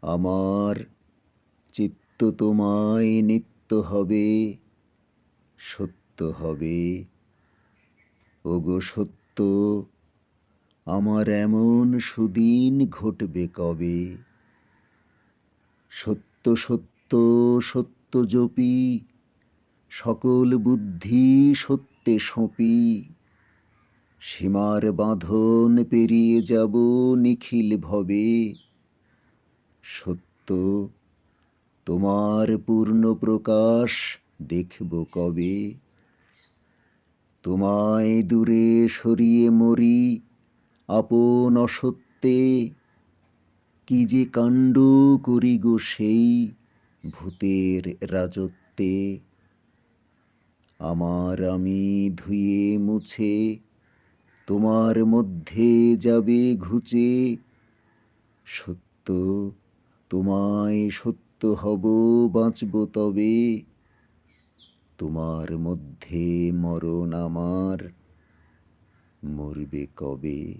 আমার চিত্ত তোমায় নিত্য হবে, সত্য হবে। ওগো সত্য, আমার এমন সুদিন ঘটবে কবে। সত্য সত্য সত্য জপি, সকল বুদ্ধি সত্যে সঁপি, সীমার বাঁধন পেরিয়ে যাব নিখিল ভবে। সত্য, তোমার পূর্ণ প্রকাশ দেখব কবে। তোমায় দূরে সরিয়ে মরি আপন অসত্যে, কি যে কাণ্ড করি গো সেই ভূতের রাজত্বে। আমার আমি ধুয়ে মুছে তোমার মধ্যে যাবে ঘুচে। সত্য, তোমায় সত্য হব বাঁচব তবে। তোমার মধ্যে মরণ আমার মরবে কবে।